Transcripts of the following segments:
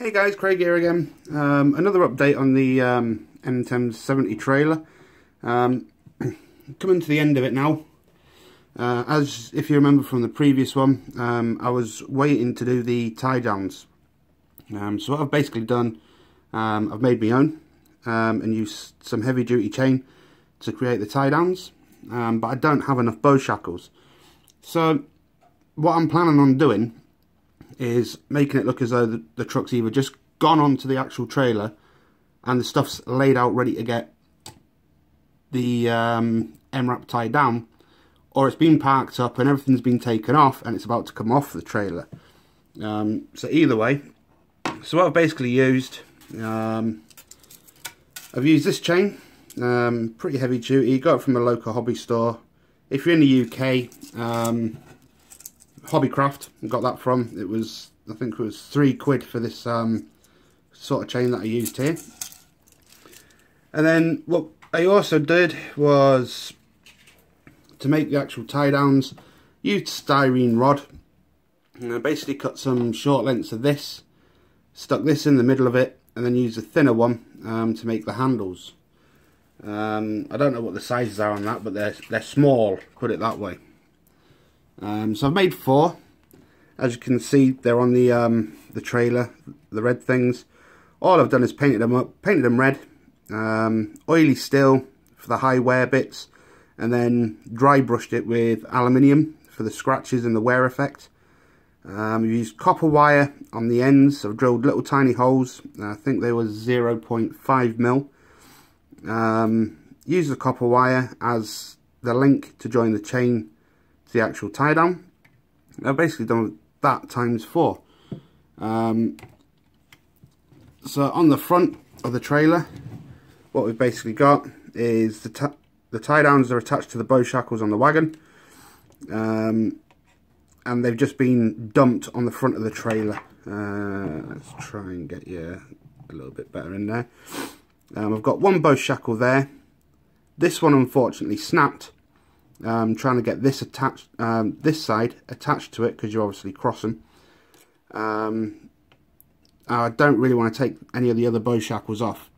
Hey guys, Craig here again. Another update on the m1070 trailer. Coming to the end of it now. As if you remember from the previous one, I was waiting to do the tie downs. So what I've basically done, I've made my own and used some heavy duty chain to create the tie downs, but I don't have enough bow shackles. So what I'm planning on doing is making it look as though the truck's either just gone onto the actual trailer and the stuff's laid out ready to get the M-wrap tied down, or it's been parked up and everything's been taken off and it's about to come off the trailer. So either way, so what I've basically used, I've used this chain, pretty heavy duty, got it from a local hobby store. If you're in the UK, Hobbycraft, I got that from. It was, I think it was £3 for this sort of chain that I used here. And then what I also did was, to make the actual tie downs, used styrene rod. And I basically cut some short lengths of this, stuck this in the middle of it, and then used a thinner one to make the handles. I don't know what the sizes are on that, but they're small, put it that way. So I've made 4. As you can see, they're on the trailer, the red things. All I've done is painted them up, painted them red, oily steel for the high wear bits, and then dry brushed it with aluminium for the scratches and the wear effect. I've used copper wire on the ends. I've drilled little tiny holes. I think they were 0.5 mil. Used the copper wire as the link to join the chain to the actual tie down. I've basically done that times 4. So on the front of the trailer, what we've basically got is the tie downs are attached to the bow shackles on the wagon, and they've just been dumped on the front of the trailer. Let's try and get you a little bit better in there. I've got one bow shackle there. This one unfortunately snapped. Trying to get this attached, this side attached to it, because you obviously cross them. I don't really want to take any of the other bow shackles off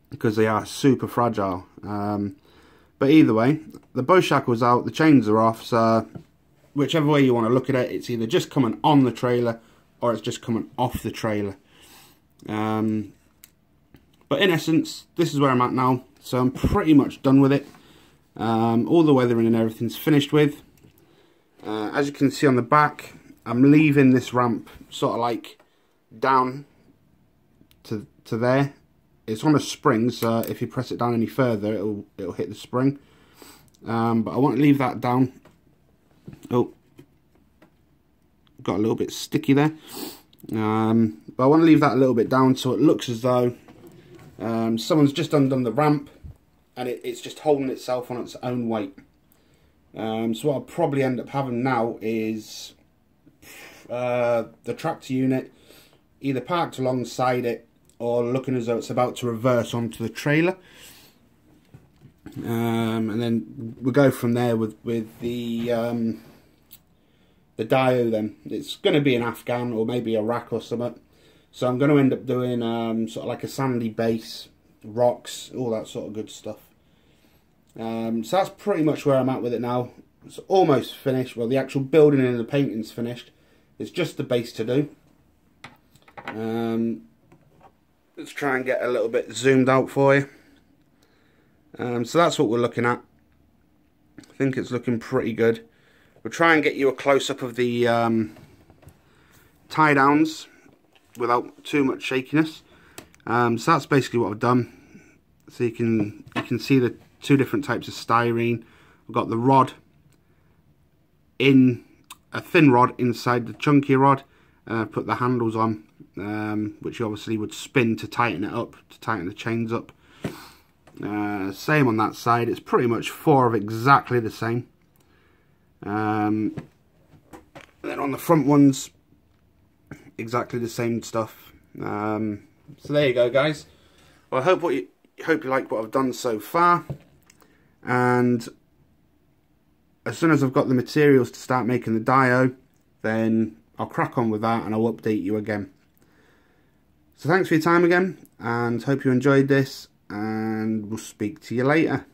because they are super fragile. But either way, the bow shackle's out, the chains are off, so whichever way you want to look at it, it's either just coming on the trailer or it's just coming off the trailer. But in essence, this is where I'm at now, so I'm pretty much done with it. All the weathering and everything's finished with. As you can see on the back, I'm leaving this ramp sort of like down to there. It's on a spring, so if you press it down any further, it'll hit the spring. But I want to leave that down. Oh, got a little bit sticky there. But I want to leave that a little bit down so it looks as though someone's just undone the ramp and it's just holding itself on its own weight. So what I'll probably end up having now is the tractor unit either parked alongside it or looking as though it's about to reverse onto the trailer. And then we'll go from there with the dio then. It's going to be an Afghan or maybe a rack or something. So I'm going to end up doing sort of like a sandy base, rocks, all that sort of good stuff. So that's pretty much where I'm at with it now. It's almost finished. Well, the actual building and the painting's finished. It's just the base to do. Let's try and get a little bit zoomed out for you. So that's what we're looking at. I think it's looking pretty good. We'll try and get you a close-up of the tie downs without too much shakiness. So that's basically what I've done. So you can see the 2 different types of styrene. I've got the rod in a thin rod inside the chunky rod, and I've put the handles on, which you obviously would spin to tighten it up, to tighten the chains up. Same on that side. It's pretty much 4 of exactly the same. And then on the front ones, exactly the same stuff. So there you go, guys. Well, I hope you like what I've done so far, and as soon as I've got the materials to start making the dio, then I'll crack on with that and I'll update you again. So thanks for your time again, and hope you enjoyed this, and we'll speak to you later.